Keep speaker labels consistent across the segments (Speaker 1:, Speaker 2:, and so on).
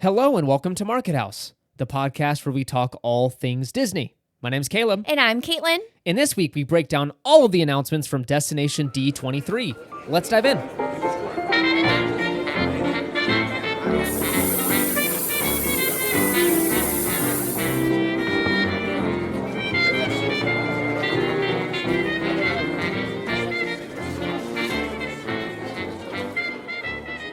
Speaker 1: Hello and welcome to Market House, the podcast where we talk all things Disney. My name's Caleb.
Speaker 2: And I'm Caitlin.
Speaker 1: And this week we break down all of the announcements from Destination D23. Let's dive in.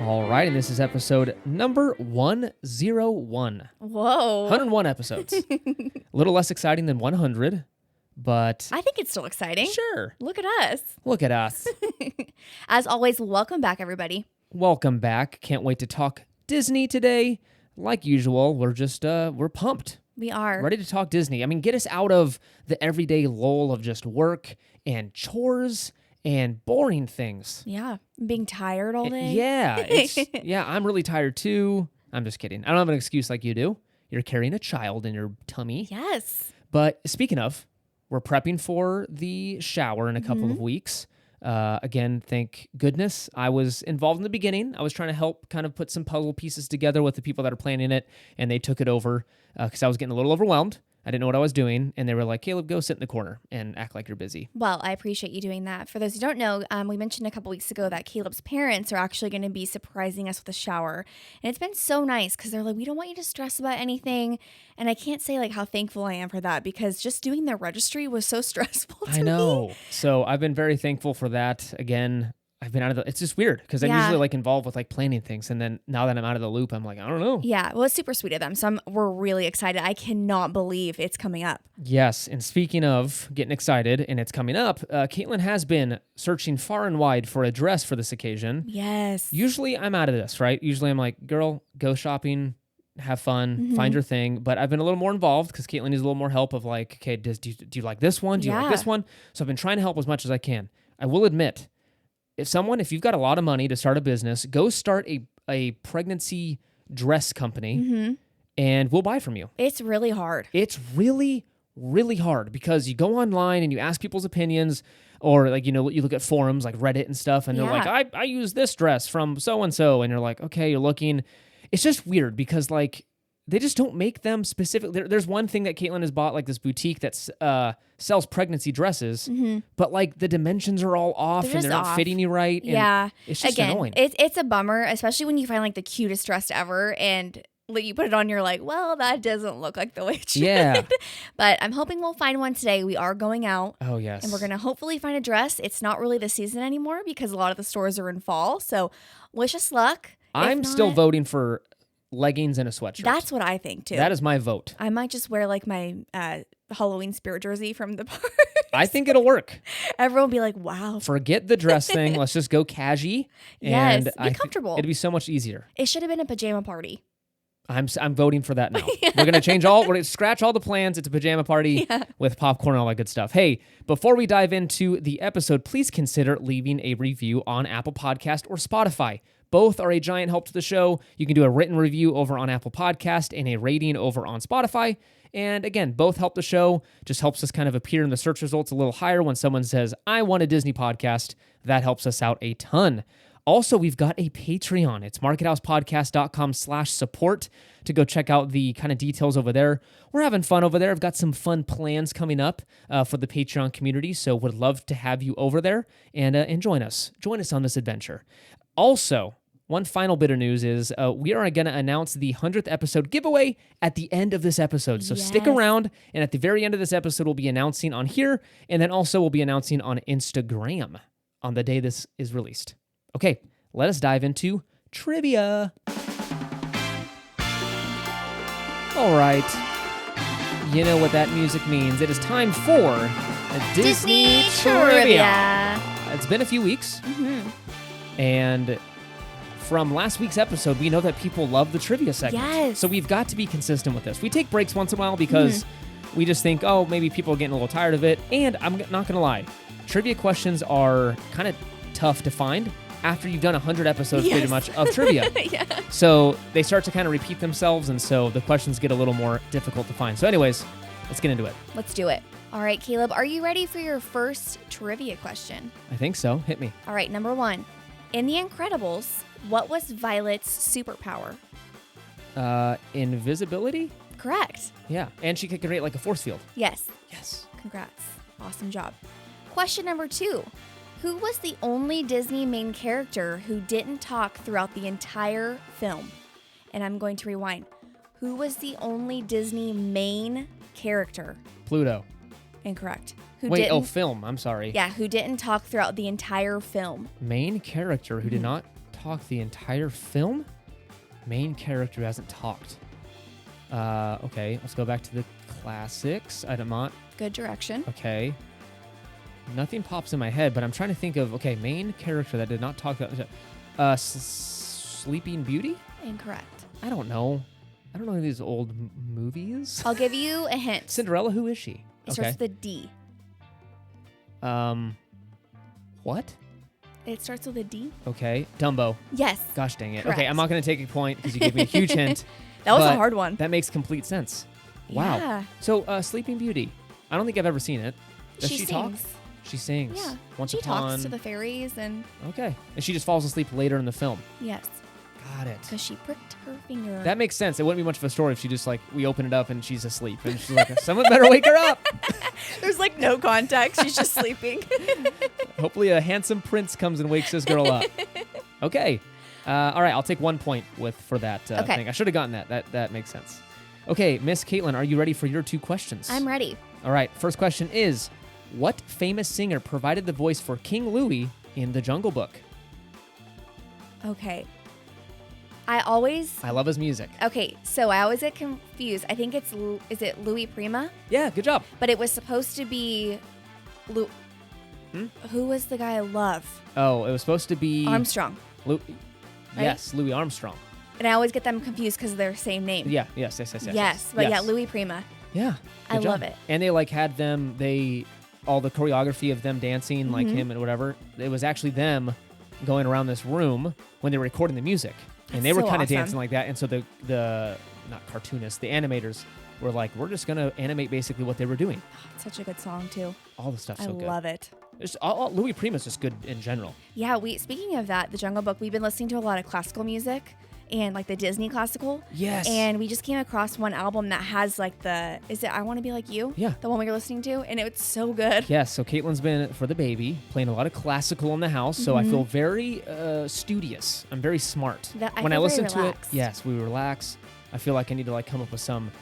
Speaker 1: All right, and this is episode number 101.
Speaker 2: Whoa.
Speaker 1: 101 episodes. A little less exciting than 100, but...
Speaker 2: I think it's still exciting.
Speaker 1: Sure.
Speaker 2: Look at us.
Speaker 1: Look at us.
Speaker 2: As always, welcome back, everybody.
Speaker 1: Welcome back. Can't wait to talk Disney today. Like usual, we're pumped.
Speaker 2: We are.
Speaker 1: Ready to talk Disney. I mean, get us out of the everyday lull of just work and chores and boring things.
Speaker 2: Yeah. Being tired all day.
Speaker 1: Yeah. I'm really tired too. I'm just kidding. I don't have an excuse like you do. You're carrying a child in your tummy.
Speaker 2: Yes.
Speaker 1: But speaking of, we're prepping for the shower in a couple of weeks. Again, thank goodness I was involved in the beginning. I was trying to help kind of put some puzzle pieces together with the people that are planning it, and they took it over because I was getting a little overwhelmed. I didn't know what I was doing, and they were like, Caleb, go sit in the corner and act like you're busy.
Speaker 2: Well, I appreciate you doing that. For those who don't know, we mentioned a couple weeks ago that Caleb's parents are actually going to be surprising us with a shower. And it's been so nice because they're like, we don't want you to stress about anything. And I can't say like how thankful I am for that because just doing their registry was so stressful to me.
Speaker 1: I know. So I've been very thankful for that. Again, I've been out of the... It's just weird because I'm usually like involved with like planning things. And then now that I'm out of the loop, I'm like, I don't know.
Speaker 2: Yeah, well, it's super sweet of them. So we're really excited. I cannot believe it's coming up.
Speaker 1: Yes. And speaking of getting excited and it's coming up, Caitlin has been searching far and wide for a dress for this occasion.
Speaker 2: Yes.
Speaker 1: Usually I'm out of this, right? Usually I'm like, girl, go shopping, have fun, find your thing. But I've been a little more involved because Caitlin needs a little more help of like, okay, do you like this one? Do you like this one? So I've been trying to help as much as I can. I will admit, if you've got a lot of money to start a business, go start a pregnancy dress company and we'll buy from you.
Speaker 2: It's really hard.
Speaker 1: It's really, really hard because you go online and you ask people's opinions or like, you look at forums like Reddit and stuff and they're like, I use this dress from so-and-so. And you're like, okay, you're looking. It's just weird because like they just don't make them specific. There's one thing that Caitlin has bought, like this boutique that sells pregnancy dresses, but like the dimensions are all off and they're not fitting you right. And it's just annoying.
Speaker 2: It's a bummer, especially when you find like the cutest dress ever and you put it on, you're like, well, that doesn't look like the way it should.
Speaker 1: Yeah.
Speaker 2: But I'm hoping we'll find one today. We are going out.
Speaker 1: Oh, yes.
Speaker 2: And we're going to hopefully find a dress. It's not really the season anymore because a lot of the stores are in fall. So wish us luck.
Speaker 1: I'm still voting for leggings and a sweatshirt.
Speaker 2: That's what I think too.
Speaker 1: That is my vote.
Speaker 2: I might just wear like my Halloween spirit jersey from the park.
Speaker 1: I think it'll work.
Speaker 2: Everyone will be like, wow.
Speaker 1: Forget the dress thing. Let's just go cashy.
Speaker 2: Yes, be comfortable.
Speaker 1: It'd be so much easier.
Speaker 2: It should have been a pajama party.
Speaker 1: I'm voting for that now. We're going to scratch all the plans. It's a pajama party with popcorn and all that good stuff. Hey, before we dive into the episode, please consider leaving a review on Apple Podcast or Spotify. Both are a giant help to the show. You can do a written review over on Apple Podcast and a rating over on Spotify. And again, both help the show. Just helps us kind of appear in the search results a little higher when someone says, I want a Disney podcast. That helps us out a ton. Also, we've got a Patreon. It's markethousepodcast.com/support to go check out the kind of details over there. We're having fun over there. I've got some fun plans coming up for the Patreon community, so would love to have you over there and join us. Join us on this adventure. Also, one final bit of news is we are going to announce the 100th episode giveaway at the end of this episode. So stick around, and at the very end of this episode, we'll be announcing on here, and then also we'll be announcing on Instagram on the day this is released. Okay, let us dive into trivia. All right. You know what that music means. It is time for Disney Trivia. It's been a few weeks. And from last week's episode, we know that people love the trivia segment.
Speaker 2: Yes.
Speaker 1: So we've got to be consistent with this. We take breaks once in a while because we just think, oh, maybe people are getting a little tired of it. And I'm not going to lie. Trivia questions are kind of tough to find after you've done 100 episodes pretty much of trivia. So they start to kind of repeat themselves, and so the questions get a little more difficult to find. So anyways, let's get into it.
Speaker 2: Let's do it. All right, Caleb, are you ready for your first trivia question?
Speaker 1: I think so. Hit me.
Speaker 2: All right, number one. In The Incredibles, what was Violet's superpower?
Speaker 1: Invisibility?
Speaker 2: Correct.
Speaker 1: Yeah. And she could create like a force field.
Speaker 2: Yes.
Speaker 1: Yes.
Speaker 2: Congrats. Awesome job. Question number 2. Who was the only Disney main character who didn't talk throughout the entire film? And I'm going to rewind. Who was the only Disney main character?
Speaker 1: Pluto.
Speaker 2: Incorrect.
Speaker 1: Film. I'm sorry.
Speaker 2: Yeah, who didn't talk throughout the entire film?
Speaker 1: Main character who did not talk the entire film? Main character who hasn't talked. Okay, let's go back to the classics. I don't want.
Speaker 2: Good direction.
Speaker 1: Okay. Nothing pops in my head, but I'm trying to think of, okay, main character that did not talk. Sleeping Beauty?
Speaker 2: Incorrect.
Speaker 1: I don't know. I don't know any of these old movies.
Speaker 2: I'll give you a hint.
Speaker 1: Cinderella, who is she?
Speaker 2: It starts with a D.
Speaker 1: What?
Speaker 2: It starts with a D.
Speaker 1: Okay, Dumbo.
Speaker 2: Yes.
Speaker 1: Gosh dang it.
Speaker 2: Correct.
Speaker 1: Okay, I'm not going to take a point because you gave me a huge hint.
Speaker 2: That was a
Speaker 1: but
Speaker 2: hard one.
Speaker 1: That makes complete sense. Wow.
Speaker 2: Yeah.
Speaker 1: So, Sleeping Beauty. I don't think I've ever seen it. Does she talk?
Speaker 2: sings.
Speaker 1: She sings.
Speaker 2: Yeah.
Speaker 1: Once
Speaker 2: She
Speaker 1: upon.
Speaker 2: talks to the fairies and
Speaker 1: Okay. And she just falls asleep later in the film.
Speaker 2: yes,
Speaker 1: Got it.
Speaker 2: because she pricked her finger.
Speaker 1: That makes sense. It wouldn't be much of a story if she just like we open it up and she's asleep and she's like, someone better wake her up.
Speaker 2: There's like no context. She's just sleeping.
Speaker 1: Hopefully a handsome prince comes and wakes this girl up. Okay. All right, I'll take 1 point for that
Speaker 2: Okay.
Speaker 1: thing. I should have gotten that. That makes sense. Okay, Miss Caitlin, are you ready for your 2 questions?
Speaker 2: I'm ready.
Speaker 1: All right, first question is, what famous singer provided the voice for King Louie in The Jungle Book?
Speaker 2: Okay.
Speaker 1: I love his music.
Speaker 2: Okay, so I always get confused. I think is it Louis Prima?
Speaker 1: Yeah, good job.
Speaker 2: But it was supposed to be Who was the guy I love?
Speaker 1: Oh, it was supposed to be
Speaker 2: Armstrong.
Speaker 1: Right?
Speaker 2: Right?
Speaker 1: Louis Armstrong.
Speaker 2: And I always get them confused because they're the same name.
Speaker 1: Yeah, yes.
Speaker 2: But yeah, Louis Prima.
Speaker 1: Yeah.
Speaker 2: I
Speaker 1: good job.
Speaker 2: love it.
Speaker 1: And they like had them, all the choreography of them dancing like him and whatever. It was actually them going around this room when they were recording the music. And they
Speaker 2: That's
Speaker 1: were
Speaker 2: so
Speaker 1: kind of
Speaker 2: awesome.
Speaker 1: dancing like that. And so the not cartoonists, the animators were like, we're just going to animate basically what they were doing.
Speaker 2: It's such a good song too.
Speaker 1: All the stuff's so good.
Speaker 2: I love it.
Speaker 1: Louis Prima's just good in general.
Speaker 2: Yeah, speaking of that, The Jungle Book, we've been listening to a lot of classical music and like the Disney classical.
Speaker 1: Yes.
Speaker 2: And we just came across one album that has like is it I Want to Be Like You?
Speaker 1: Yeah.
Speaker 2: The one we were listening to, and it's so good.
Speaker 1: Yes, so Caitlin's been, for the baby, playing a lot of classical in the house, so I feel very studious. I'm very smart.
Speaker 2: When I
Speaker 1: listen
Speaker 2: very
Speaker 1: to
Speaker 2: relaxed.
Speaker 1: it, yes, we relax. I feel like I need to like come up with some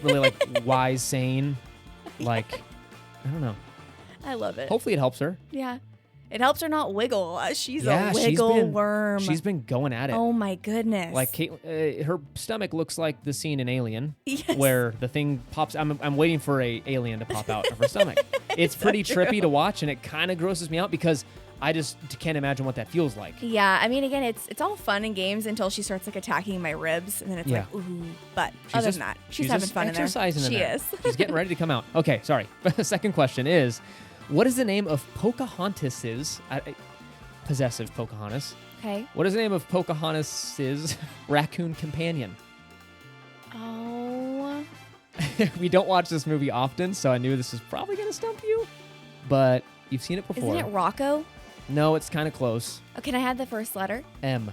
Speaker 1: really like wise saying, like, I don't know.
Speaker 2: I love it.
Speaker 1: Hopefully it helps her.
Speaker 2: Yeah. It helps her not wiggle. She's
Speaker 1: Yeah,
Speaker 2: a wiggle worm.
Speaker 1: She's been going at it.
Speaker 2: Oh my goodness.
Speaker 1: Like her stomach looks like the scene in Alien,
Speaker 2: Yes.
Speaker 1: where the thing pops. I'm waiting for a alien to pop out of her stomach. It's pretty trippy to watch, and it kind of grosses me out because I just can't imagine what that feels like.
Speaker 2: Yeah, I mean, again, it's all fun and games until she starts like attacking my ribs, and then it's like, ooh. But other than that, she's having
Speaker 1: just
Speaker 2: fun in there.
Speaker 1: exercising in
Speaker 2: She
Speaker 1: there.
Speaker 2: is.
Speaker 1: She's getting ready to come out. Okay, sorry. The second question is, what is the name of Pocahontas's possessive Pocahontas?
Speaker 2: Okay.
Speaker 1: What is the name of Pocahontas's raccoon companion?
Speaker 2: Oh.
Speaker 1: We don't watch this movie often, so I knew this was probably going to stump you, but you've seen it before.
Speaker 2: Isn't it Rocco?
Speaker 1: No, it's kind of close.
Speaker 2: Oh, can I have the first letter?
Speaker 1: M.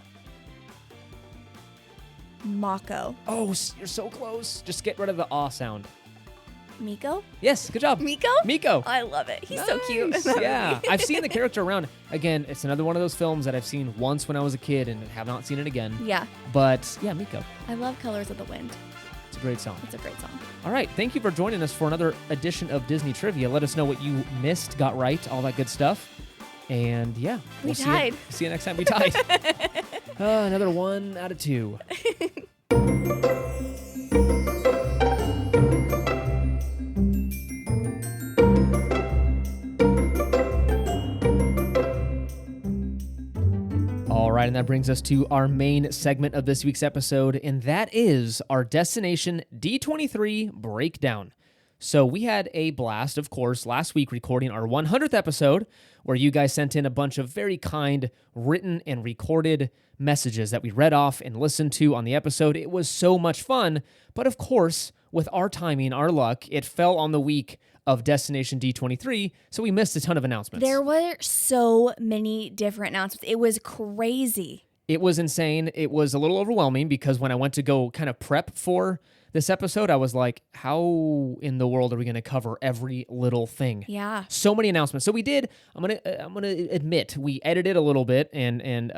Speaker 2: Mako.
Speaker 1: Oh, you're so close. Just get rid of the aw sound.
Speaker 2: Miko?
Speaker 1: Yes, good job.
Speaker 2: Miko?
Speaker 1: Miko.
Speaker 2: I love it. He's so cute.
Speaker 1: Nice. Yeah, I've seen the character around. Again, it's another one of those films that I've seen once when I was a kid and have not seen it again.
Speaker 2: Yeah.
Speaker 1: But yeah, Miko.
Speaker 2: I love Colors of the Wind.
Speaker 1: It's a great song.
Speaker 2: It's a great song.
Speaker 1: All right, thank you for joining us for another edition of Disney Trivia. Let us know what you missed, got right, all that good stuff. And yeah,
Speaker 2: We tied.
Speaker 1: See you next time. We tied. Another 1 out of 2. All right, and that brings us to our main segment of this week's episode, and that is our Destination D23 breakdown. So we had a blast, of course, last week recording our 100th episode, where you guys sent in a bunch of very kind written and recorded messages that we read off and listened to on the episode. It was so much fun, but of course, with our timing, our luck, it fell on the week of Destination D23, so we missed a ton of announcements.
Speaker 2: There were so many different announcements. It was crazy.
Speaker 1: It was insane. It was a little overwhelming because when I went to go kind of prep for this episode, I was like, how in the world are we going to cover every little thing?
Speaker 2: Yeah.
Speaker 1: So many announcements. So we did. I'm gonna admit we edited a little bit and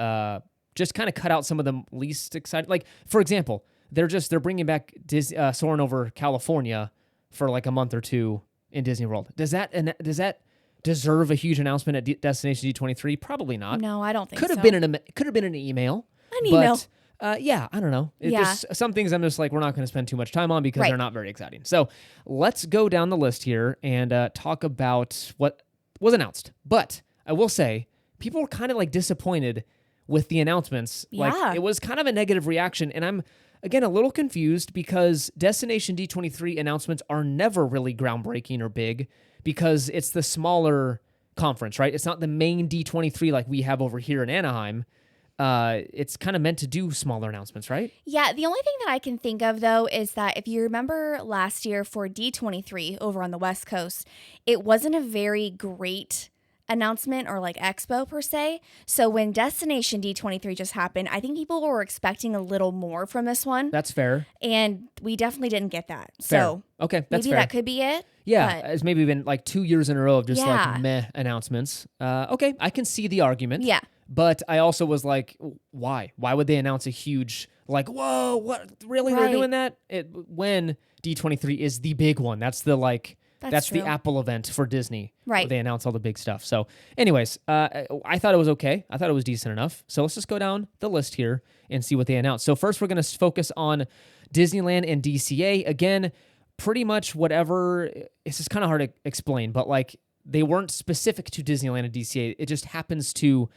Speaker 1: just kind of cut out some of the least exciting. Like for example, they're bringing back Soarin' over California for like a month or two in Disney World. Does that deserve a huge announcement at Destination D23? Probably not.
Speaker 2: No, I don't think
Speaker 1: Could have
Speaker 2: so.
Speaker 1: been an email.
Speaker 2: An email.
Speaker 1: But yeah, I don't know. Just some things I'm just like, we're not going to spend too much time on because they're not very exciting. So let's go down the list here and talk about what was announced. But I will say, people were kind of like disappointed with the announcements.
Speaker 2: Yeah.
Speaker 1: Like it was kind of a negative reaction. And I'm, again, a little confused because Destination D23 announcements are never really groundbreaking or big because it's the smaller conference, right? It's not the main D23 like we have over here in Anaheim. It's kind of meant to do smaller announcements, right?
Speaker 2: Yeah, the only thing that I can think of, though, is that if you remember last year for D23 over on the West Coast, it wasn't a very great announcement or like expo per se. So when Destination D23 just happened, I think people were expecting a little more from this one.
Speaker 1: That's fair.
Speaker 2: And we definitely didn't get that.
Speaker 1: Fair.
Speaker 2: So
Speaker 1: okay, that's
Speaker 2: maybe
Speaker 1: fair.
Speaker 2: that could be it.
Speaker 1: Yeah,
Speaker 2: but
Speaker 1: it's maybe been like 2 years in a row of just
Speaker 2: Yeah.
Speaker 1: like meh announcements. Okay, I can see the argument.
Speaker 2: Yeah.
Speaker 1: But I also was like, why? Why would they announce a huge, like, whoa, what? Really? They're
Speaker 2: Right.
Speaker 1: doing that? When D23 is the big one. That's the like, that's the
Speaker 2: true.
Speaker 1: Apple event for Disney.
Speaker 2: Right.
Speaker 1: Where they announce all the big stuff. So anyways, I thought it was okay. I thought it was decent enough. So let's just go down the list here and see what they announced. So first we're going to focus on Disneyland and DCA. Again, pretty much whatever, it's just kind of hard to explain, but like they weren't specific to Disneyland and DCA. It just happens to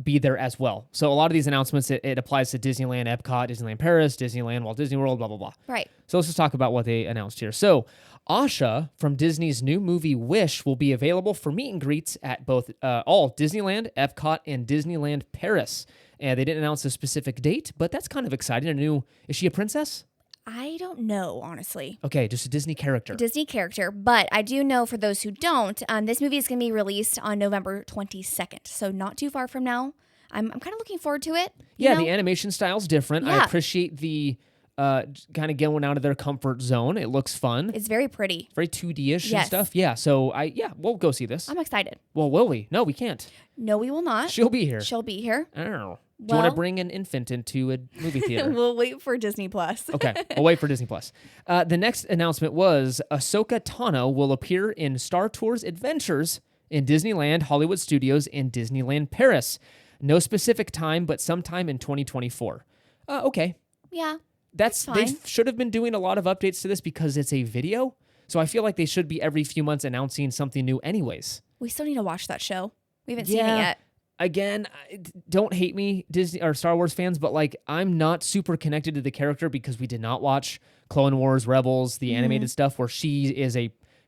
Speaker 1: be there as well. So a lot of these announcements, it applies to Disneyland, Epcot, Disneyland Paris, Disneyland, Walt Disney World, blah, blah, blah.
Speaker 2: Right.
Speaker 1: So let's just talk about what they announced here. So Asha from Disney's new movie Wish will be available for meet and greets at both all Disneyland, Epcot, and Disneyland Paris. And they didn't announce a specific date, but that's kind of exciting. Is she a princess?
Speaker 2: I don't know, honestly.
Speaker 1: Okay, just a Disney character.
Speaker 2: Disney character, but I do know for those who don't, this movie is going to be released on November 22nd, so not too far from now. I'm kind of looking forward to it.
Speaker 1: Yeah, the animation style's different. I
Speaker 2: Yeah.
Speaker 1: appreciate the kind of going out of their comfort zone. It looks fun.
Speaker 2: It's very pretty.
Speaker 1: Very 2D-ish and
Speaker 2: Yes.
Speaker 1: stuff. Yeah, so we'll go see this.
Speaker 2: I'm excited.
Speaker 1: Well, will we? No, we can't.
Speaker 2: No, we will not.
Speaker 1: She'll be here.
Speaker 2: She'll be here.
Speaker 1: Oh. Do you want to
Speaker 2: Well-
Speaker 1: bring an infant into a movie theater?
Speaker 2: We'll wait for Disney Plus.
Speaker 1: Okay, we'll wait for Disney Plus. The next announcement was Ahsoka Tano will appear in Star Tours Adventures in Disneyland, Hollywood Studios, and Disneyland Paris. No specific time, but sometime in 2024. Okay,
Speaker 2: Yeah.
Speaker 1: they
Speaker 2: fine.
Speaker 1: should have been doing a lot of updates to this because it's a video. So I feel like they should be every few months announcing something new, anyways.
Speaker 2: We still need to watch that show. We haven't seen it
Speaker 1: Yeah.
Speaker 2: yet.
Speaker 1: Again, don't hate me, Disney or Star Wars fans, but like I'm not super connected to the character because we did not watch Clone Wars, Rebels, the animated stuff where she is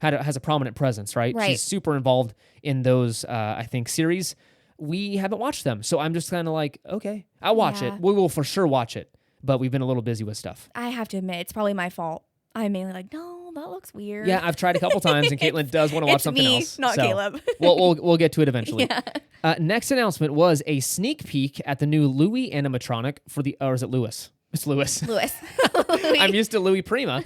Speaker 1: has a prominent presence, right?
Speaker 2: Right.
Speaker 1: She's super involved in those, I think, series. We haven't watched them, so I'm just kind of like, okay, I'll watch
Speaker 2: Yeah.
Speaker 1: it. We will for sure watch it, but we've been a little busy with stuff.
Speaker 2: I have to admit, it's probably my fault. I'm mainly like, no, that looks weird.
Speaker 1: Yeah, I've tried a couple times, and Caitlin does want to watch
Speaker 2: It's
Speaker 1: something
Speaker 2: me,
Speaker 1: else.
Speaker 2: not
Speaker 1: so
Speaker 2: Caleb.
Speaker 1: we'll get to it eventually.
Speaker 2: Yeah.
Speaker 1: Next announcement was a sneak peek at the new Louis animatronic or is it Louis? It's Louis.
Speaker 2: Louis.
Speaker 1: I'm used to Louis Prima.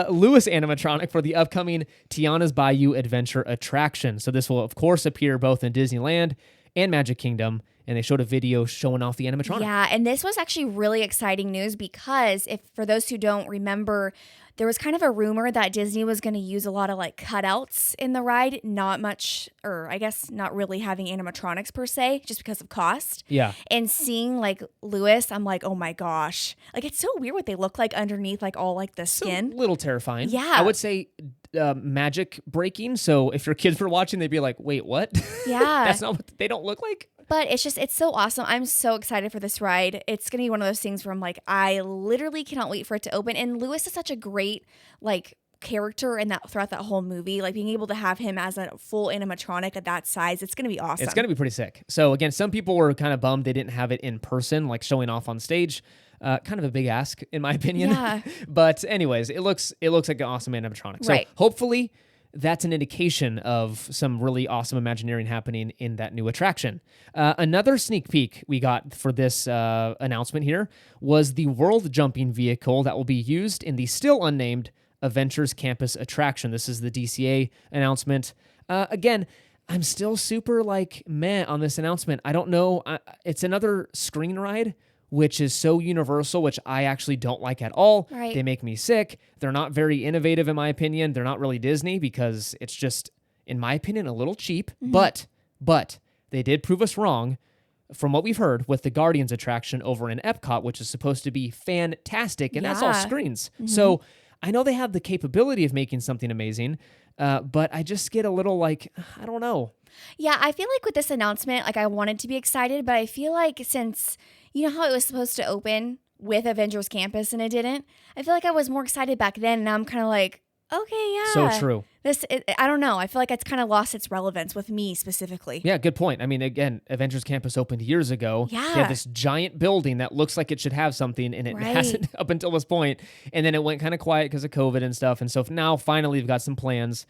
Speaker 1: Louis animatronic for the upcoming Tiana's Bayou Adventure attraction. So this will, of course, appear both in Disneyland and Magic Kingdom. And they showed a video showing off the animatronic.
Speaker 2: Yeah, and this was actually really exciting news because for those who don't remember, there was kind of a rumor that Disney was going to use a lot of like cutouts in the ride, not much, or I guess not really having animatronics per se, just because of cost.
Speaker 1: Yeah.
Speaker 2: And seeing like Louis, I'm like, oh my gosh, like it's so weird what they look like underneath like all like the skin.
Speaker 1: A little terrifying.
Speaker 2: Yeah.
Speaker 1: I would say magic breaking. So if your kids were watching, they'd be like, wait, what?
Speaker 2: Yeah.
Speaker 1: That's not what they don't look like.
Speaker 2: But it's so awesome. I'm so excited for this ride. It's going to be one of those things where I'm like, I literally cannot wait for it to open. And Louis is such a great, like, character in that throughout that whole movie. Like, being able to have him as a full animatronic at that size, it's going to be awesome.
Speaker 1: It's going to be pretty sick. So again, some people were kind of bummed they didn't have it in person, like showing off on stage. Kind of a big ask, in my opinion.
Speaker 2: Yeah.
Speaker 1: But anyways, it looks like an awesome animatronic. So
Speaker 2: Right.
Speaker 1: hopefully that's an indication of some really awesome Imagineering happening in that new attraction. Another sneak peek we got for this announcement here was the world jumping vehicle that will be used in the still unnamed Adventures Campus attraction. This is the DCA announcement. Again, I'm still super meh on this announcement. I don't know. It's another screen ride, which is so universal, which I actually don't like at all.
Speaker 2: Right.
Speaker 1: They make me sick. They're not very innovative, in my opinion. They're not really Disney because it's just, in my opinion, a little cheap. But they did prove us wrong from what we've heard with the Guardians attraction over in Epcot, which is supposed to be fantastic, and that's all screens. So I know they have the capability of making something amazing, but I just get a little I don't know.
Speaker 2: Yeah, I feel like with this announcement, I wanted to be excited, but I feel like since, you know how it was supposed to open with Avengers Campus and it didn't? I feel like I was more excited back then, and now I'm kind of like, okay, yeah.
Speaker 1: So true.
Speaker 2: I don't know. I feel like it's kind of lost its relevance with me specifically.
Speaker 1: Yeah, good point. I mean, again, Avengers Campus opened years ago.
Speaker 2: Yeah.
Speaker 1: They have this giant building that looks like it should have something, and it hasn't up until this point. And then it went kind of quiet because of COVID and stuff. And so now, finally, we've got some plans.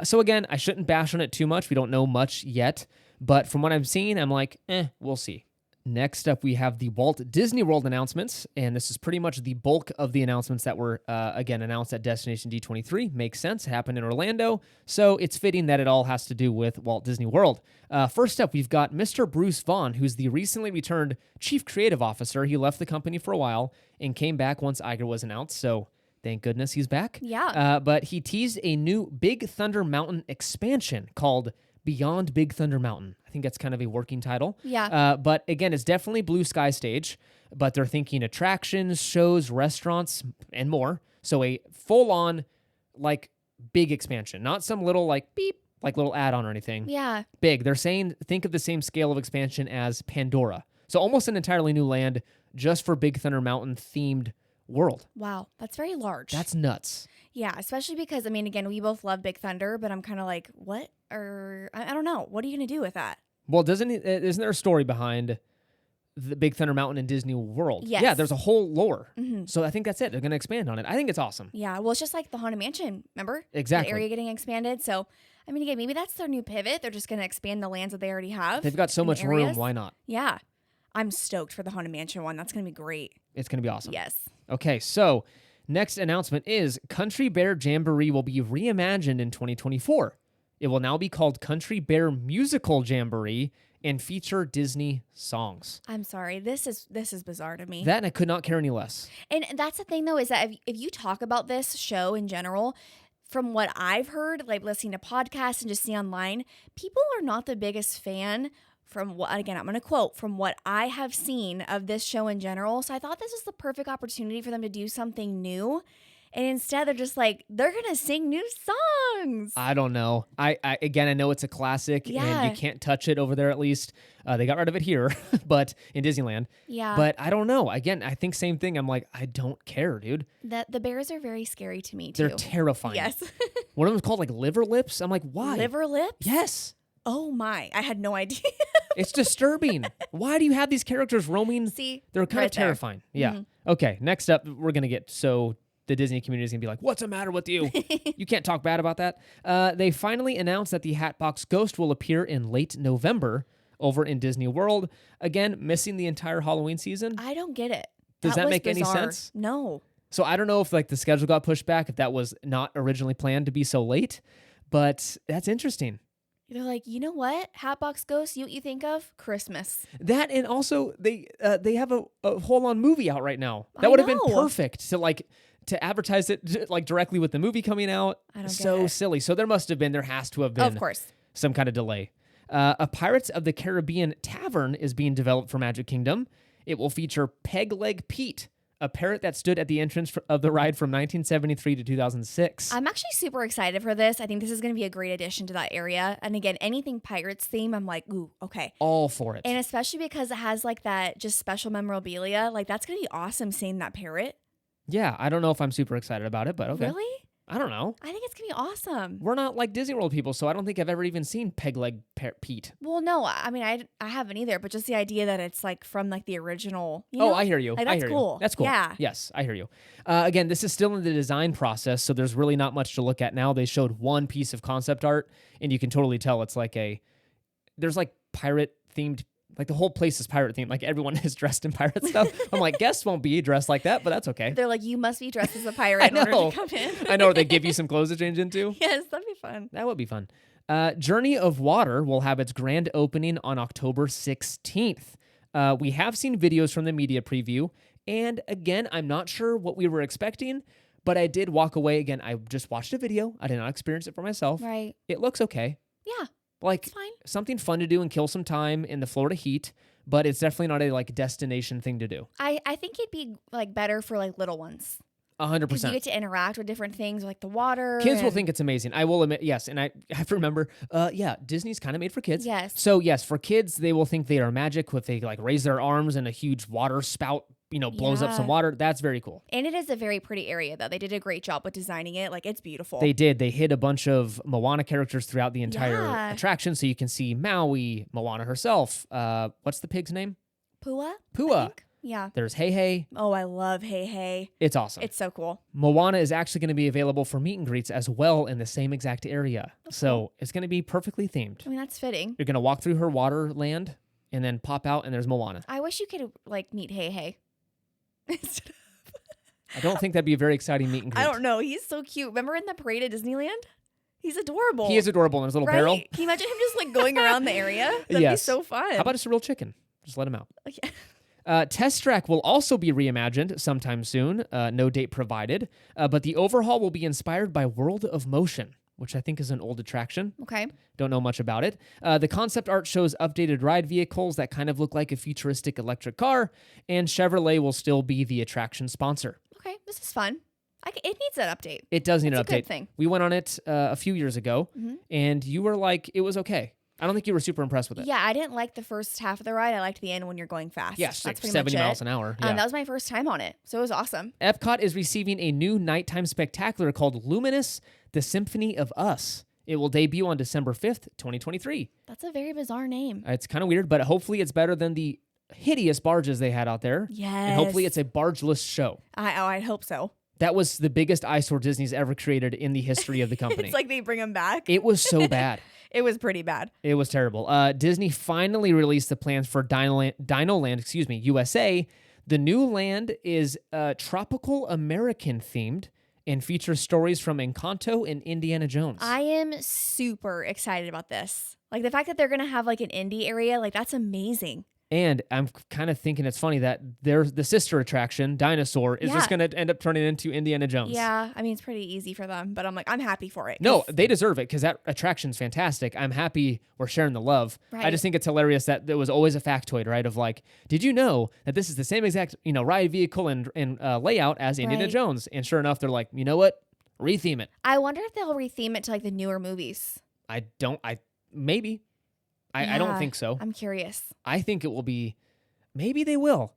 Speaker 1: So again, I shouldn't bash on it too much. We don't know much yet. But from what I'm seeing, I'm like, we'll see. Next up, we have the Walt Disney World announcements, and this is pretty much the bulk of the announcements that were, again, announced at Destination D23. Makes sense. It happened in Orlando, so it's fitting that it all has to do with Walt Disney World. First up, we've got Mr. Bruce Vaughn, who's the recently returned Chief Creative Officer. He left the company for a while and came back once Iger was announced, so thank goodness he's back.
Speaker 2: Yeah.
Speaker 1: But he teased a new Big Thunder Mountain expansion called Beyond Big Thunder Mountain. I think that's kind of a working title.
Speaker 2: Yeah.
Speaker 1: But again, it's definitely Blue Sky Stage, but they're thinking attractions, shows, restaurants, and more. So a full-on, big expansion, not some little, little add-on or anything.
Speaker 2: Yeah.
Speaker 1: Big. They're saying, think of the same scale of expansion as Pandora. So almost an entirely new land just for Big Thunder Mountain themed world.
Speaker 2: Wow. That's very large.
Speaker 1: That's nuts.
Speaker 2: Yeah, especially because, again, we both love Big Thunder, but I'm kind of like, what? Or I don't know. What are you going to do with that?
Speaker 1: Well, isn't there a story behind the Big Thunder Mountain in Disney World?
Speaker 2: Yes.
Speaker 1: Yeah, there's a whole lore.
Speaker 2: Mm-hmm.
Speaker 1: So I think that's it. They're going to expand on it. I think it's awesome.
Speaker 2: Yeah, well, it's just like the Haunted Mansion, remember?
Speaker 1: Exactly.
Speaker 2: The area getting expanded. So, again, maybe that's their new pivot. They're just going to expand the lands that they already have.
Speaker 1: They've got so much room. Why not?
Speaker 2: Yeah. I'm stoked for the Haunted Mansion one. That's going to be great.
Speaker 1: It's going to be awesome.
Speaker 2: Yes.
Speaker 1: Okay, so next announcement is Country Bear Jamboree will be reimagined in 2024. It will now be called Country Bear Musical Jamboree and feature Disney songs.
Speaker 2: I'm sorry. This is bizarre to me.
Speaker 1: That, and I could not care any less.
Speaker 2: And that's the thing, though, is that if you talk about this show in general, from what I've heard, listening to podcasts and just see online, people are not the biggest fan from what, again, I'm going to quote, from what I have seen of this show in general. So I thought this was the perfect opportunity for them to do something new. And instead, they're just they're going to sing new songs.
Speaker 1: I don't know. I know it's a classic, and you can't touch it over there at least. They got rid of it here, but in Disneyland.
Speaker 2: Yeah.
Speaker 1: But I don't know. Again, I think same thing. I'm like, I don't care, dude.
Speaker 2: The bears are very scary to me, too.
Speaker 1: They're terrifying.
Speaker 2: Yes.
Speaker 1: One of them's called liver lips. I'm like, why?
Speaker 2: Liver lips?
Speaker 1: Yes.
Speaker 2: Oh, my. I had no idea.
Speaker 1: It's disturbing. Why do you have these characters roaming?
Speaker 2: See?
Speaker 1: They're kind of terrifying. Yeah.
Speaker 2: Mm-hmm.
Speaker 1: Okay, next up, we're going to get the Disney community is going to be like, what's the matter with you? You can't talk bad about that. They finally announced that the Hatbox Ghost will appear in late November over in Disney World. Again, missing the entire Halloween season.
Speaker 2: I don't get it.
Speaker 1: Does that
Speaker 2: was
Speaker 1: make any
Speaker 2: bizarre.
Speaker 1: sense?
Speaker 2: No.
Speaker 1: So I don't know if the schedule got pushed back, if that was not originally planned to be so late, but that's interesting.
Speaker 2: They're like, you know what? Hatbox Ghost, you think of? Christmas.
Speaker 1: That, and also they have a whole-on movie out right now. That would have been perfect to advertise it directly with the movie coming out.
Speaker 2: I don't
Speaker 1: so
Speaker 2: get it.
Speaker 1: silly. So there has to have been
Speaker 2: Of course.
Speaker 1: some kind of delay. A Pirates of the Caribbean tavern is being developed for Magic Kingdom. It will feature Peg Leg Pete, a parrot that stood at the entrance of the ride from 1973 to 2006.
Speaker 2: I'm actually super excited for this. I think this is going to be a great addition to that area. And again, anything Pirates theme, I'm like, ooh, okay.
Speaker 1: All for it.
Speaker 2: And especially because it has that just special memorabilia. That's going to be awesome seeing that parrot.
Speaker 1: Yeah, I don't know if I'm super excited about it, but okay.
Speaker 2: Really?
Speaker 1: I don't know.
Speaker 2: I think it's going to be awesome.
Speaker 1: We're not like Disney World people, so I don't think I've ever even seen Peg Leg Pete.
Speaker 2: Well, no, I mean, I haven't either, but just the idea that it's like from like the original.
Speaker 1: Oh, I hear you.
Speaker 2: Like,
Speaker 1: I
Speaker 2: that's
Speaker 1: hear
Speaker 2: cool.
Speaker 1: you. That's cool.
Speaker 2: Yeah.
Speaker 1: Yes, I hear you. Again, this is still in the design process, so there's really not much to look at now. They showed one piece of concept art, and you can totally tell it's like there's like pirate themed. Like the whole place is pirate themed. Like everyone is dressed in pirate stuff. I'm like, guests won't be dressed like that, but that's okay.
Speaker 2: They're like, you must be dressed as a pirate in order to come in.
Speaker 1: I know. Or they give you some clothes to change into.
Speaker 2: Yes, that'd be fun.
Speaker 1: That would be fun. Journey of Water will have its grand opening on October 16th. We have seen videos from the media preview. And again, I'm not sure what we were expecting, but I did walk away. Again, I just watched a video. I did not experience it for myself.
Speaker 2: Right.
Speaker 1: It looks okay.
Speaker 2: Yeah.
Speaker 1: Like
Speaker 2: It's fine.
Speaker 1: something fun to do and kill some time in the Florida heat, but it's definitely not a like destination thing to do.
Speaker 2: I think it'd be like better for like little ones.
Speaker 1: 100%.
Speaker 2: Because you get to interact with different things like the water.
Speaker 1: Kids will think it's amazing. I will admit, yes. And I have to remember, Disney's kind of made for kids.
Speaker 2: Yes.
Speaker 1: So yes, for kids, they will think they are magic if they like raise their arms and a huge water spout, blows up some
Speaker 2: Yeah.
Speaker 1: water. That's very cool.
Speaker 2: And it is a very pretty area though. They did a great job with designing it. Like it's beautiful.
Speaker 1: They did. They hid a bunch of Moana characters throughout the entire
Speaker 2: Yeah.
Speaker 1: attraction. So you can see Maui, Moana herself. What's the pig's name?
Speaker 2: Pua?
Speaker 1: Pua.
Speaker 2: I think? Yeah.
Speaker 1: There's Hey Hey.
Speaker 2: Oh, I love Hey Hey.
Speaker 1: It's awesome.
Speaker 2: It's so cool.
Speaker 1: Moana is actually going to be available for meet and greets as well in the same exact area. So it's going to be perfectly themed.
Speaker 2: I mean, that's fitting.
Speaker 1: You're going to walk through her water land and then pop out and there's Moana.
Speaker 2: I wish you could like meet Hey Hey.
Speaker 1: I don't think that'd be a very exciting meet and greet.
Speaker 2: I don't know. He's so cute. Remember in the parade at Disneyland? He's adorable.
Speaker 1: He is adorable in his little
Speaker 2: right?
Speaker 1: barrel.
Speaker 2: Can you imagine him just like going around the area? That'd
Speaker 1: Yes.
Speaker 2: be so fun.
Speaker 1: How about just a real chicken? Just let him out.
Speaker 2: Yeah.
Speaker 1: Test Track will also be reimagined sometime soon. No date provided. But the overhaul will be inspired by World of Motion, which I think is an old attraction.
Speaker 2: Okay.
Speaker 1: Don't know much about it. The concept art shows updated ride vehicles that kind of look like a futuristic electric car, and Chevrolet will still be the attraction sponsor.
Speaker 2: Okay. This is fun. It needs an update.
Speaker 1: It does need an
Speaker 2: It's a good
Speaker 1: update.
Speaker 2: thing.
Speaker 1: We went on it a few years ago, and you were like, it was okay. I don't think you were super impressed with it.
Speaker 2: Yeah, I didn't like the first half of the ride. I liked the end when you're going fast.
Speaker 1: Yes, like
Speaker 2: That's pretty
Speaker 1: 70
Speaker 2: much
Speaker 1: miles
Speaker 2: it.
Speaker 1: an hour. Yeah.
Speaker 2: That was my first time on it, so it was awesome.
Speaker 1: Epcot is receiving a new nighttime spectacular called Luminous, The Symphony of Us. It will debut on December 5th, 2023.
Speaker 2: That's a very bizarre name.
Speaker 1: It's kind of weird, but hopefully it's better than the hideous barges they had out there.
Speaker 2: Yes.
Speaker 1: And hopefully it's a bargeless show.
Speaker 2: I hope so.
Speaker 1: That was the biggest eyesore Disney's ever created in the history of the company.
Speaker 2: It's like they bring them back.
Speaker 1: It was so bad.
Speaker 2: It was pretty bad.
Speaker 1: It was terrible. Disney finally released the plans for Dinoland, USA. The new land is tropical American themed and features stories from Encanto and Indiana Jones.
Speaker 2: I am super excited about this. Like the fact that they're gonna have like an indie area, like that's amazing.
Speaker 1: And I'm kind of thinking it's funny that there's the sister attraction, Dinosaur, is just
Speaker 2: Yeah.
Speaker 1: going to end up turning into Indiana Jones.
Speaker 2: Yeah, I mean it's pretty easy for them, but I'm happy for it.
Speaker 1: No,
Speaker 2: 'cause-
Speaker 1: they deserve it because that attraction's fantastic. I'm happy we're sharing the love. I
Speaker 2: Right.
Speaker 1: just think it's hilarious that there was always a factoid, right? Of like, did you know that this is the same exact ride vehicle and layout as Indiana
Speaker 2: Right.
Speaker 1: Jones? And sure enough, they're like, you know what? Retheme it.
Speaker 2: I wonder if they'll retheme it to like the newer movies.
Speaker 1: Maybe. I don't
Speaker 2: Yeah,
Speaker 1: think so.
Speaker 2: I'm curious.
Speaker 1: I think it will be, maybe they will.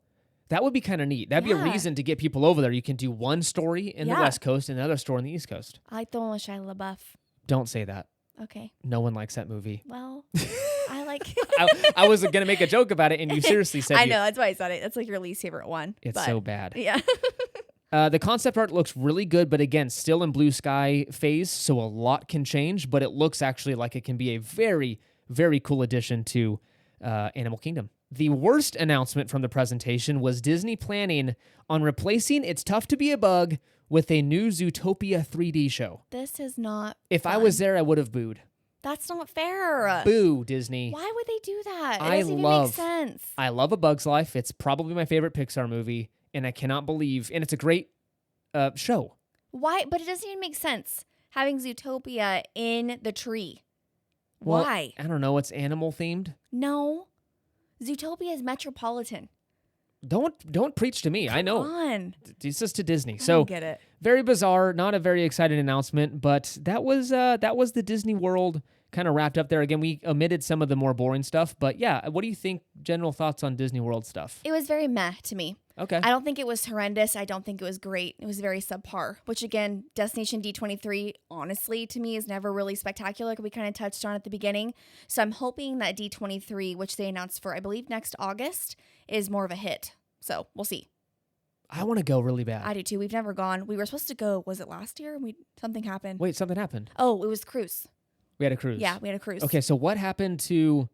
Speaker 1: That would be kind of neat. That'd be a
Speaker 2: Yeah.
Speaker 1: reason to get people over there. You can do one story in the
Speaker 2: Yeah.
Speaker 1: West Coast and another story in the East Coast.
Speaker 2: I like the one with Shia LaBeouf.
Speaker 1: Don't say that.
Speaker 2: Okay.
Speaker 1: No one likes that movie.
Speaker 2: Well, I like.
Speaker 1: I was going to make a joke about it, and you seriously said
Speaker 2: I know that's why I said it. That's like your least favorite one.
Speaker 1: it's
Speaker 2: but,
Speaker 1: so bad.
Speaker 2: Yeah.
Speaker 1: The concept art looks really good, but again, still in blue sky phase, so a lot can change, but it looks actually like it can be a very, very cool addition to Animal Kingdom. The worst announcement from the presentation was Disney planning on replacing It's Tough to Be a Bug with a new Zootopia 3D show.
Speaker 2: This is not.
Speaker 1: If I was there, I would have booed.
Speaker 2: That's not fair.
Speaker 1: Boo, Disney.
Speaker 2: Why would they do that? It
Speaker 1: I
Speaker 2: doesn't even
Speaker 1: love-
Speaker 2: make sense.
Speaker 1: I love A Bug's Life. It's probably my favorite Pixar movie, and I cannot believe, and it's a great show.
Speaker 2: Why? But it doesn't even make sense having Zootopia in the tree.
Speaker 1: Well,
Speaker 2: Why?
Speaker 1: I don't know. It's animal themed.
Speaker 2: No. Zootopia is metropolitan.
Speaker 1: Don't preach to me. I know.
Speaker 2: Come on.
Speaker 1: This is to Disney.
Speaker 2: I
Speaker 1: So
Speaker 2: don't get it.
Speaker 1: very bizarre, not a very exciting announcement, but that was the Disney World kind of wrapped up there. Again, we omitted some of the more boring stuff, but yeah, what do you think? General thoughts on Disney World stuff?
Speaker 2: It was very meh to me.
Speaker 1: Okay.
Speaker 2: I don't think it was horrendous. I don't think it was great. It was very subpar, which again, Destination D23, honestly, to me is never really spectacular, like we kind of touched on at the beginning. So I'm hoping that D23, which they announced for, I believe, next August, is more of a hit. So we'll see.
Speaker 1: I want to go really bad.
Speaker 2: I do too. We've never gone. We were supposed to go, was it last year? Something happened.
Speaker 1: Wait, something happened.
Speaker 2: Oh, it was cruise.
Speaker 1: We had a cruise.
Speaker 2: Yeah, we had a cruise.
Speaker 1: Okay, so what happened to,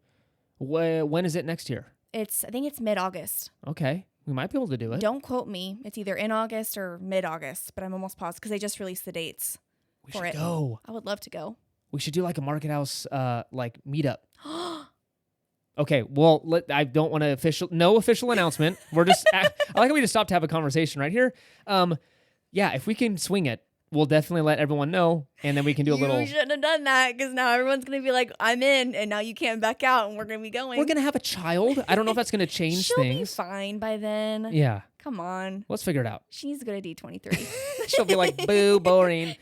Speaker 1: when is it next year?
Speaker 2: I think it's mid-August.
Speaker 1: Okay. We might be able to do it.
Speaker 2: Don't quote me. It's either in August or mid-August, but I'm almost positive because they just released the dates
Speaker 1: We should go.
Speaker 2: I would love to go.
Speaker 1: We should do like a Market House like meetup. Okay, well, I don't want to no official announcement. We're just I like how we just stopped to have a conversation right here. Yeah, if we can swing it, we'll definitely let everyone know, and then we can do a little.
Speaker 2: You shouldn't have done that because now everyone's gonna be like, "I'm in," and now you can't back out, and we're gonna be going.
Speaker 1: We're gonna have a child. I don't know if that's gonna change
Speaker 2: She'll
Speaker 1: things.
Speaker 2: be fine by then.
Speaker 1: Yeah,
Speaker 2: Come on.
Speaker 1: let's figure it out.
Speaker 2: She needs to go to D23.
Speaker 1: She'll be like, boo, boring.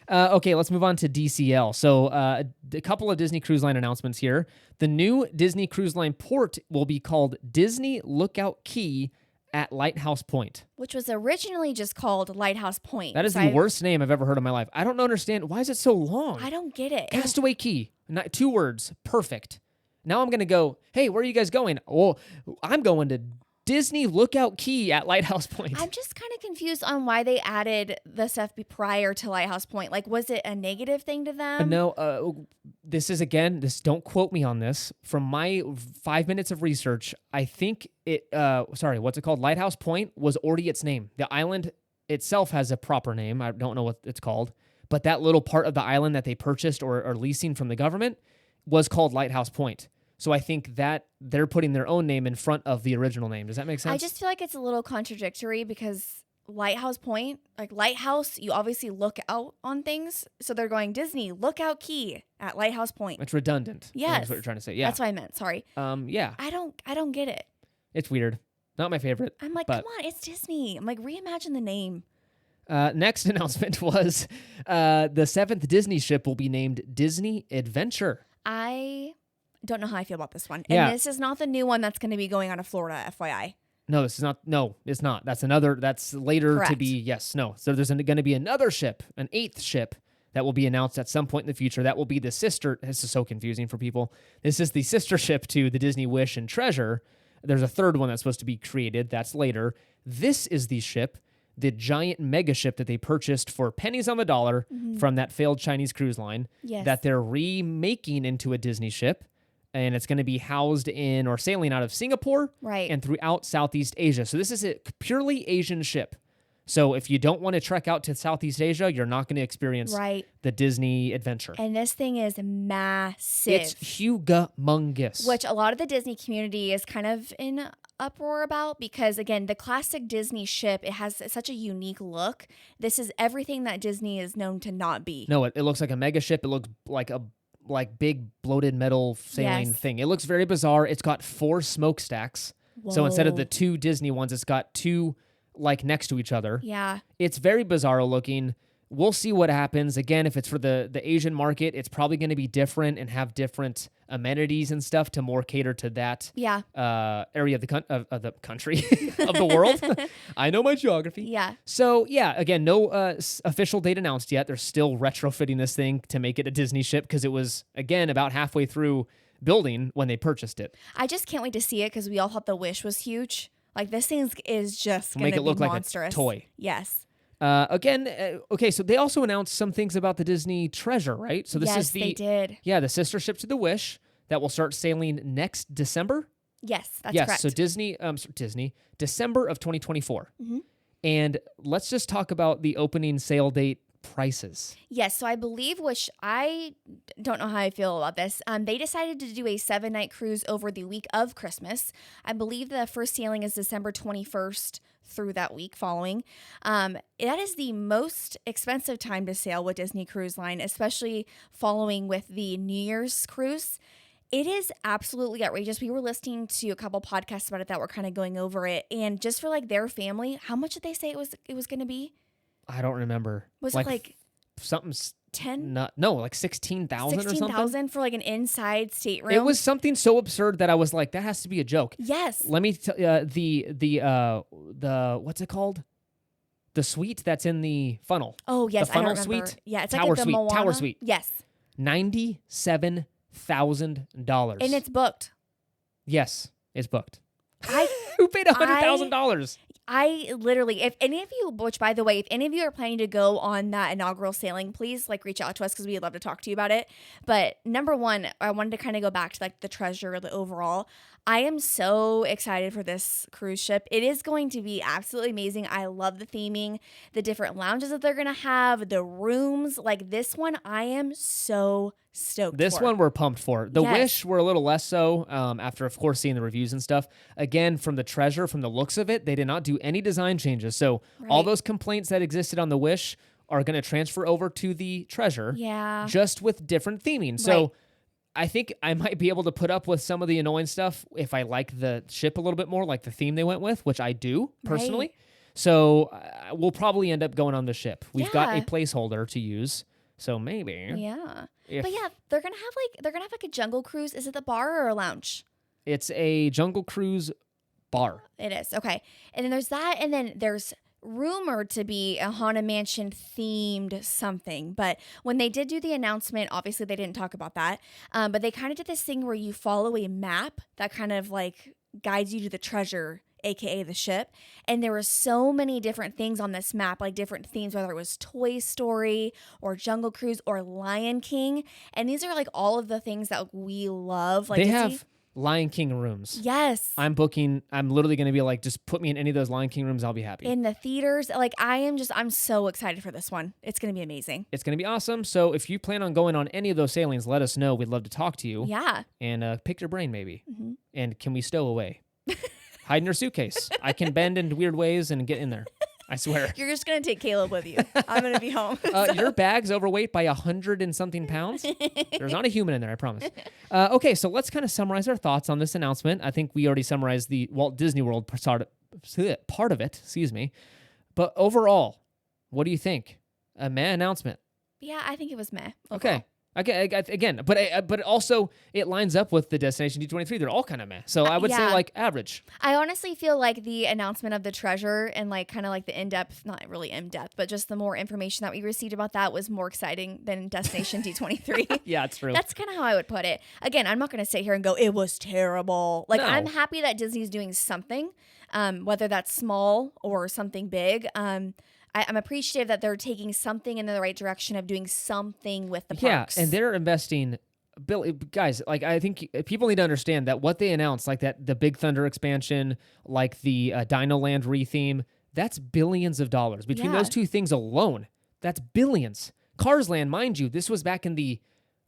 Speaker 1: Okay, let's move on to DCL. So a couple of Disney Cruise Line announcements here. The new Disney Cruise Line port will be called Disney Lookout Key at Lighthouse Point.
Speaker 2: Which was originally just called Lighthouse Point.
Speaker 1: That is the worst name I've ever heard in my life. I don't understand. Why is it so long?
Speaker 2: I don't get it.
Speaker 1: Castaway Key. 2 words. Perfect. Now I'm going to go, hey, where are you guys going? Oh, I'm going to Disney Lookout Key at Lighthouse Point.
Speaker 2: I'm just kind of confused on why they added the stuff prior to Lighthouse Point. Like, was it a negative thing to them?
Speaker 1: No, this is, again, don't quote me on this. From my 5 minutes of research, I think what's it called? Lighthouse Point was already its name. The island itself has a proper name. I don't know what it's called. But that little part of the island that they purchased or are leasing from the government was called Lighthouse Point. So I think that they're putting their own name in front of the original name. Does that make sense?
Speaker 2: I just feel like it's a little contradictory because Lighthouse Point, like Lighthouse, you obviously look out on things. So they're going Disney Lookout Key at Lighthouse Point.
Speaker 1: It's redundant.
Speaker 2: Yes.
Speaker 1: That's what you're trying to say. Yeah.
Speaker 2: That's what I meant. Sorry.
Speaker 1: Yeah.
Speaker 2: I don't get it.
Speaker 1: It's weird. Not my favorite.
Speaker 2: I'm like, come on, it's Disney. I'm like, reimagine the name.
Speaker 1: Next announcement was the 7th Disney ship will be named Disney Adventure.
Speaker 2: I don't know how I feel about this one.
Speaker 1: Yeah.
Speaker 2: And this is not the new one that's going to be going out of Florida, FYI.
Speaker 1: No, this is not. No, it's not. That's later
Speaker 2: Correct.
Speaker 1: to be. Yes, no. So there's going to be another ship, an 8th ship that will be announced at some point in the future. That will be the sister. This is so confusing for people. This is the sister ship to the Disney Wish and Treasure. There's a 3rd one that's supposed to be created. That's later. This is the ship, the giant mega ship that they purchased for pennies on the dollar from that failed Chinese cruise line.
Speaker 2: Yes.
Speaker 1: That they're remaking into a Disney ship. And it's going to be housed in or sailing out of Singapore and throughout Southeast Asia. So this is a purely Asian ship. So if you don't want to trek out to Southeast Asia, you're not going to experience the Disney adventure.
Speaker 2: And this thing is massive.
Speaker 1: It's humongous.
Speaker 2: Which a lot of the Disney community is kind of in uproar about because, again, the classic Disney ship, it has such a unique look. This is everything that Disney is known to not be.
Speaker 1: No, it looks like a mega ship. It looks like a big bloated metal sailing thing. It looks very bizarre. It's got 4 smokestacks.
Speaker 2: Whoa.
Speaker 1: So instead of the 2 Disney ones, it's got 2 next to each other.
Speaker 2: Yeah.
Speaker 1: It's very bizarro looking. We'll see what happens. Again, if it's for the Asian market, it's probably going to be different and have different amenities and stuff to more cater to that area of the country, of the world. I know my geography.
Speaker 2: Yeah.
Speaker 1: So, yeah, again, no official date announced yet. They're still retrofitting this thing to make it a Disney ship because it was, again, about halfway through building when they purchased it.
Speaker 2: I just can't wait to see it because we all thought the Wish was huge. Like, this thing is just going to be
Speaker 1: look
Speaker 2: monstrous.
Speaker 1: Like a toy.
Speaker 2: Yes.
Speaker 1: Okay, so they also announced some things about the Disney Treasure, right? So this is
Speaker 2: they did.
Speaker 1: Yeah, the sister ship to the Wish that will start sailing next December.
Speaker 2: Yes, that's
Speaker 1: Yes,
Speaker 2: correct.
Speaker 1: so December of 2024. And let's just talk about the opening sale date prices.
Speaker 2: Yes, so I believe, which I don't know how I feel about this, they decided to do a 7-night cruise over the week of Christmas. I believe the first sailing is December 21st through that week following. That is the most expensive time to sail with Disney Cruise Line, especially following with the New Year's cruise. It is absolutely outrageous. We were listening to a couple podcasts about it that were kind of going over it. And just for their family, how much did they say it was going to be?
Speaker 1: I don't remember.
Speaker 2: Was it like
Speaker 1: something No, like 16,000 or something.
Speaker 2: 16,000 for like an inside stateroom.
Speaker 1: It was something so absurd that I was like, that has to be a joke.
Speaker 2: Yes.
Speaker 1: Let me tell the what's it called? The suite that's in the funnel.
Speaker 2: Oh yes,
Speaker 1: the funnel
Speaker 2: I don't remember.
Speaker 1: suite.
Speaker 2: Yeah, it's
Speaker 1: Tower
Speaker 2: like the
Speaker 1: suite.
Speaker 2: Moana.
Speaker 1: Tower suite.
Speaker 2: Yes,
Speaker 1: $97,000.
Speaker 2: and it's booked.
Speaker 1: Yes, it's booked.
Speaker 2: I
Speaker 1: Who paid $100,000?
Speaker 2: I literally, if any of you, which by the way, if any of you are planning to go on that inaugural sailing, please like reach out to us because we'd love to talk to you about it. But number one, I wanted to kind of go back to like the treasure, the overall. I am so excited for this cruise ship. It is going to be absolutely amazing. I love the theming, the different lounges that they're going to have, the rooms. Like this one, I am so stoked
Speaker 1: This
Speaker 2: for.
Speaker 1: one we're pumped for. The
Speaker 2: Yes.
Speaker 1: Wish we're a little less so after, of course, seeing the reviews and stuff. Again, from the treasure, from the looks of it, they did not do any design changes. So all
Speaker 2: Right.
Speaker 1: those complaints that existed on the Wish are going to transfer over to the treasure,
Speaker 2: Yeah.
Speaker 1: just with different theming. So
Speaker 2: Right.
Speaker 1: I think I might be able to put up with some of the annoying stuff if I like the ship a little bit more, like the theme they went with, which I do personally.
Speaker 2: Right.
Speaker 1: So we'll probably end up going on the ship. We've got a
Speaker 2: Yeah.
Speaker 1: placeholder to use. So maybe
Speaker 2: Yeah.
Speaker 1: if
Speaker 2: But yeah, they're gonna have like a jungle cruise. Is it the bar or a lounge?
Speaker 1: it's a Jungle Cruise bar.
Speaker 2: It is. Okay. And then there's that, and then there's rumored to be a Haunted Mansion themed something. But when they did do the announcement, obviously they didn't talk about that. But they kind of did this thing where you follow a map that kind of like guides you to the treasure, aka the ship. And there were so many different things on this map, like different themes, whether it was Toy Story or Jungle Cruise or Lion King. And these are like all of the things that we love. Like
Speaker 1: They
Speaker 2: Disney.
Speaker 1: have Lion King rooms.
Speaker 2: Yes.
Speaker 1: I'm literally going to be like, just put me in any of those Lion King rooms. I'll be happy.
Speaker 2: In the theaters. Like I'm so excited for this one. It's going to be amazing.
Speaker 1: It's going to be awesome. So if you plan on going on any of those sailings, let us know. We'd love to talk to you
Speaker 2: Yeah.
Speaker 1: and pick your brain maybe.
Speaker 2: Mhm.
Speaker 1: And can we stow away? Hide in your suitcase. I can bend in weird ways and get in there. I swear.
Speaker 2: You're just going to take Caleb with you. I'm going to be home.
Speaker 1: Your bag's overweight by 100 and something pounds. There's not a human in there, I promise. Okay, so let's kind of summarize our thoughts on this announcement. I think we already summarized the Walt Disney World part of it, excuse me. But overall, what do you think? A meh announcement.
Speaker 2: Yeah, I think it was meh.
Speaker 1: Okay. Again, but also it lines up with the Destination D23. They're all kind of meh. So I would say
Speaker 2: Yeah.
Speaker 1: like average.
Speaker 2: I honestly feel like the announcement of the treasure and like kind of like the in-depth, not really in-depth, but just the more information that we received about that was more exciting than Destination D23.
Speaker 1: Yeah, it's true.
Speaker 2: That's kind of how I would put it. Again, I'm not going to sit here and go, it was terrible. Like,
Speaker 1: No.
Speaker 2: I'm happy that Disney's doing something, whether that's small or something big. I'm appreciative that they're taking something in the right direction of doing something with the parks.
Speaker 1: Yeah, and they're investing. Guys, like I think people need to understand that what they announced, like the Big Thunder expansion, like the Dino Land retheme, that's billions of dollars between
Speaker 2: Yeah.
Speaker 1: those two things alone. That's billions. Cars Land, mind you, this was back in the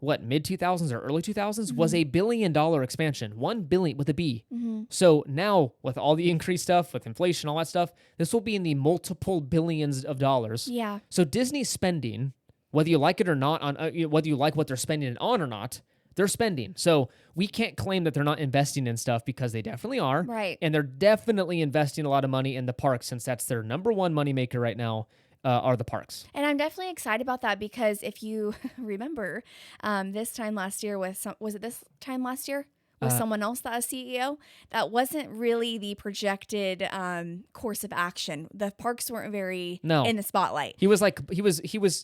Speaker 1: mid 2000s or early 2000s, was a $1 billion expansion, 1 billion with a B.
Speaker 2: Mm-hmm.
Speaker 1: So now with all the increased stuff, with inflation, all that stuff, this will be in the multiple billions of dollars.
Speaker 2: Yeah.
Speaker 1: So Disney's spending, whether you like it or not, on whether you like what they're spending it on or not, they're spending. So we can't claim that they're not investing in stuff because they definitely are.
Speaker 2: Right.
Speaker 1: And they're definitely investing a lot of money in the parks since that's their number one moneymaker right now. Are the parks.
Speaker 2: And I'm definitely excited about that because if you remember, this time last year with someone else that was CEO, that wasn't really the projected course of action. The parks weren't very in the spotlight.
Speaker 1: He was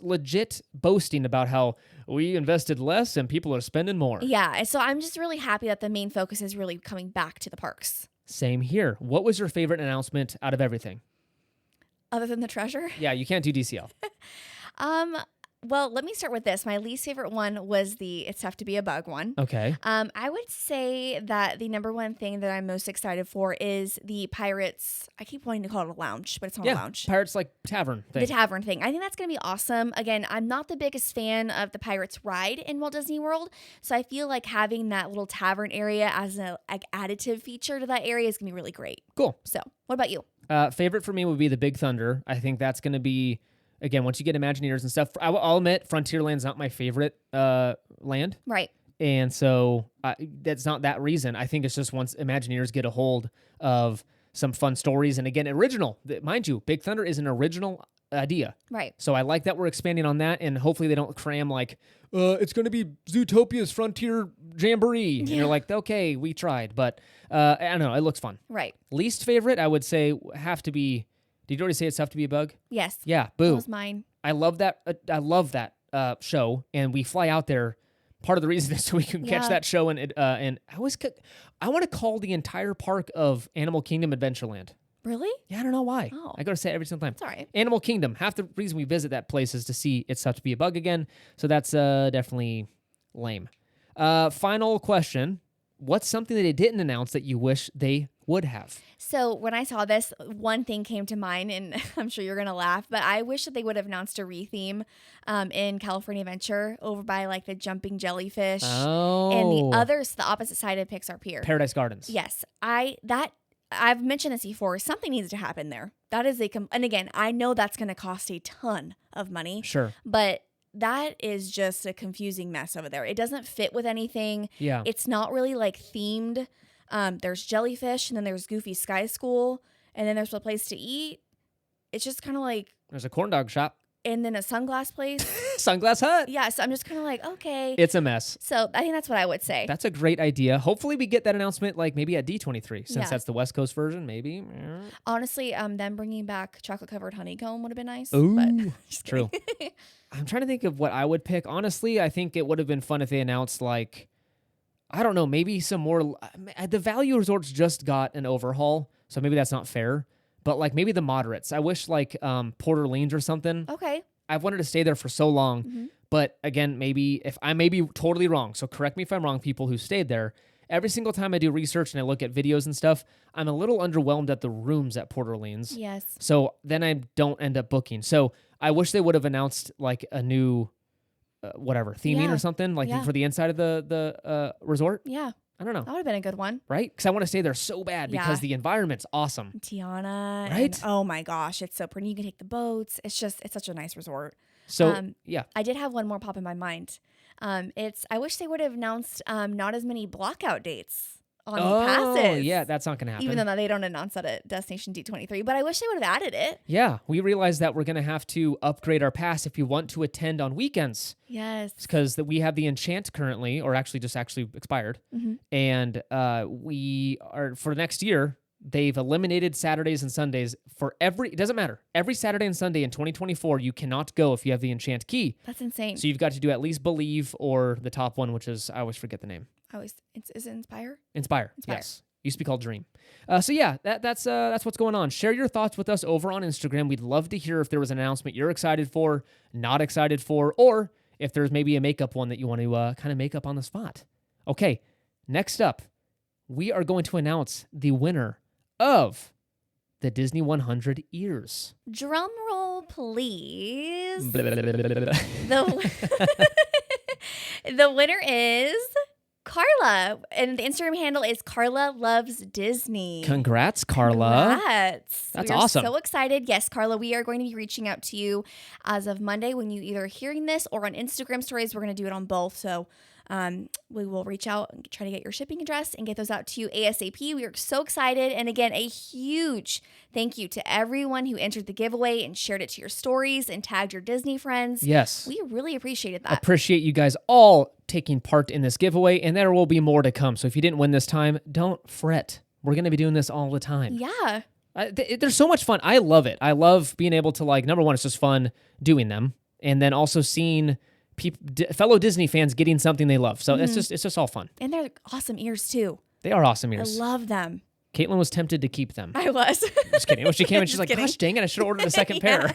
Speaker 1: legit boasting about how we invested less and people are spending more.
Speaker 2: Yeah, and so I'm just really happy that the main focus is really coming back to the parks.
Speaker 1: Same here. What was your favorite announcement out of everything?
Speaker 2: Other than the treasure?
Speaker 1: Yeah, you can't do DCL.
Speaker 2: Well, let me start with this. My least favorite one was the "It's Tough to Be a Bug" one.
Speaker 1: Okay.
Speaker 2: I would say that the number one thing that I'm most excited for is the Pirates. I keep wanting to call it a lounge, but it's not a lounge.
Speaker 1: Pirates like tavern thing.
Speaker 2: The tavern thing. I think that's going to be awesome. Again, I'm not the biggest fan of the Pirates ride in Walt Disney World, so I feel like having that little tavern area as an additive feature to that area is going to be really great.
Speaker 1: Cool.
Speaker 2: So, what about you?
Speaker 1: Favorite for me would be the Big Thunder. I think that's going to be, again, once you get Imagineers and stuff, I'll admit Frontierland's not my favorite land.
Speaker 2: Right.
Speaker 1: And so that's not that reason. I think it's just once Imagineers get a hold of some fun stories. And again, original. Mind you, Big Thunder is an original idea.
Speaker 2: Right.
Speaker 1: So I like that we're expanding on that, and hopefully they don't cram like, it's going to be Zootopia's Frontier Jamboree. And you're like, okay, we tried, but I don't know. It looks fun.
Speaker 2: Right.
Speaker 1: Least favorite, I would say, have to be. Did you already say it's tough to be a bug?
Speaker 2: Yes.
Speaker 1: Yeah.
Speaker 2: That
Speaker 1: Boo.
Speaker 2: was mine.
Speaker 1: I love that. I love that show, and we fly out there. Part of the reason is so we can catch that show, and I want to call the entire park of Animal Kingdom Adventureland.
Speaker 2: Really?
Speaker 1: Yeah, I don't know why.
Speaker 2: Oh.
Speaker 1: I got to say it every single time.
Speaker 2: It's all right.
Speaker 1: Animal Kingdom. Half the reason we visit that place is to see It's Tough to Be a Bug again. So that's definitely lame. Final question. What's something that they didn't announce that you wish they would have?
Speaker 2: So when I saw this, one thing came to mind, and I'm sure you're going to laugh, but I wish that they would have announced a re-theme in California Adventure over by like the jumping jellyfish and the others, the opposite side of Pixar Pier.
Speaker 1: Paradise Gardens.
Speaker 2: Yes. I've mentioned this before. Something needs to happen there. That is and again, I know that's going to cost a ton of money.
Speaker 1: Sure.
Speaker 2: But that is just a confusing mess over there. It doesn't fit with anything.
Speaker 1: Yeah.
Speaker 2: It's not really like themed. There's jellyfish, and then there's Goofy Sky School, and then there's a place to eat. It's just kind of like...
Speaker 1: There's a corn dog shop.
Speaker 2: And then a sunglass place.
Speaker 1: Sunglass Hut.
Speaker 2: Yeah, so I'm just kind of like, okay.
Speaker 1: It's a mess.
Speaker 2: So I think that's what I would say.
Speaker 1: That's a great idea. Hopefully we get that announcement like maybe at D23, since that's the West Coast version, maybe.
Speaker 2: Honestly, them bringing back chocolate-covered honeycomb would have been nice.
Speaker 1: Ooh,
Speaker 2: but
Speaker 1: true. I'm trying to think of what I would pick. Honestly, I think it would have been fun if they announced like, I don't know, maybe some more. The Value Resorts just got an overhaul, so maybe that's not fair. But like maybe the moderates. I wish like Port Orleans or something.
Speaker 2: Okay.
Speaker 1: I've wanted to stay there for so long. But again, maybe if I may be totally wrong, so correct me if I'm wrong, people who stayed there. Every single time I do research and I look at videos and stuff, I'm a little underwhelmed at the rooms at Port Orleans.
Speaker 2: Yes.
Speaker 1: So then I don't end up booking. So I wish they would have announced like a new theming or something like for the inside of the resort.
Speaker 2: Yeah.
Speaker 1: I don't know.
Speaker 2: That would have been a good one.
Speaker 1: Right? Because I want to stay there so bad because the environment's awesome.
Speaker 2: Tiana.
Speaker 1: Right?
Speaker 2: Oh my gosh, it's so pretty. You can take the boats. It's such a nice resort.
Speaker 1: So,
Speaker 2: I did have one more pop in my mind. I wish they would have announced not as many blockout dates on the passes.
Speaker 1: Oh, yeah, that's not going to happen.
Speaker 2: Even though they don't announce that at Destination D23, but I wish they would have added it.
Speaker 1: Yeah, we realized that we're going to have to upgrade our pass if you want to attend on weekends.
Speaker 2: Yes.
Speaker 1: Because we have the Enchant currently, or actually just expired. And we are, for next year, they've eliminated Saturdays and Sundays for it doesn't matter. Every Saturday and Sunday in 2024, you cannot go if you have the Enchant key.
Speaker 2: That's insane.
Speaker 1: So you've got to do at least Believe or the top one, which is, I always forget the name.
Speaker 2: Is it Inspire?
Speaker 1: Inspire, yes. Used to be called Dream. So yeah, that's what's going on. Share your thoughts with us over on Instagram. We'd love to hear if there was an announcement you're excited for, not excited for, or if there's maybe a makeup one that you want to kind of make up on the spot. Okay, next up, we are going to announce the winner of the Disney 100 Ears.
Speaker 2: Drum roll, please.
Speaker 1: The
Speaker 2: The winner is Carla, and the Instagram handle is Carla Loves Disney.
Speaker 1: Congrats, Carla.
Speaker 2: Congrats.
Speaker 1: That's
Speaker 2: we are
Speaker 1: awesome.
Speaker 2: So excited. Yes, Carla, we are going to be reaching out to you as of Monday when you either hearing this or on Instagram stories. We're going to do it on both. So we will reach out and try to get your shipping address and get those out to you ASAP. We are so excited. And again, a huge thank you to everyone who entered the giveaway and shared it to your stories and tagged your Disney friends.
Speaker 1: Yes.
Speaker 2: We really appreciated that.
Speaker 1: Appreciate you guys all taking part in this giveaway, and there will be more to come. So if you didn't win this time, don't fret. We're going to be doing this all the time.
Speaker 2: Yeah.
Speaker 1: There's so much fun. I love it. I love being able to, like, number one, it's just fun doing them, and then also seeing fellow Disney fans getting something they love. So it's just all fun.
Speaker 2: And they're awesome ears too.
Speaker 1: They are awesome ears.
Speaker 2: I love them.
Speaker 1: Caitlin was tempted to keep them.
Speaker 2: I was.
Speaker 1: Just kidding. When she came in, she's like, gosh dang it, I should have ordered a second pair.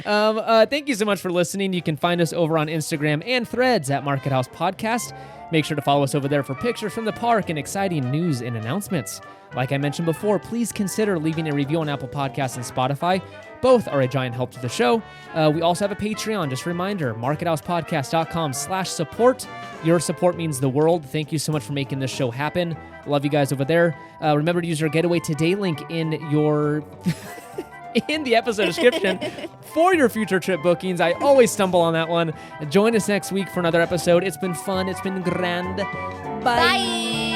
Speaker 1: Thank you so much for listening. You can find us over on Instagram and Threads at Market House Podcast. Make sure to follow us over there for pictures from the park and exciting news and announcements. Like I mentioned before, please consider leaving a review on Apple Podcasts and Spotify. Both are a giant help to the show. We also have a Patreon. Just a reminder, markethousepodcast.com/support. Your support means the world. Thank you so much for making this show happen. Love you guys over there. Remember to use our Getaway Today link in your in the episode description for your future trip bookings. I always stumble on that one. Join us next week for another episode. It's been fun. It's been grand. Bye.
Speaker 2: Bye.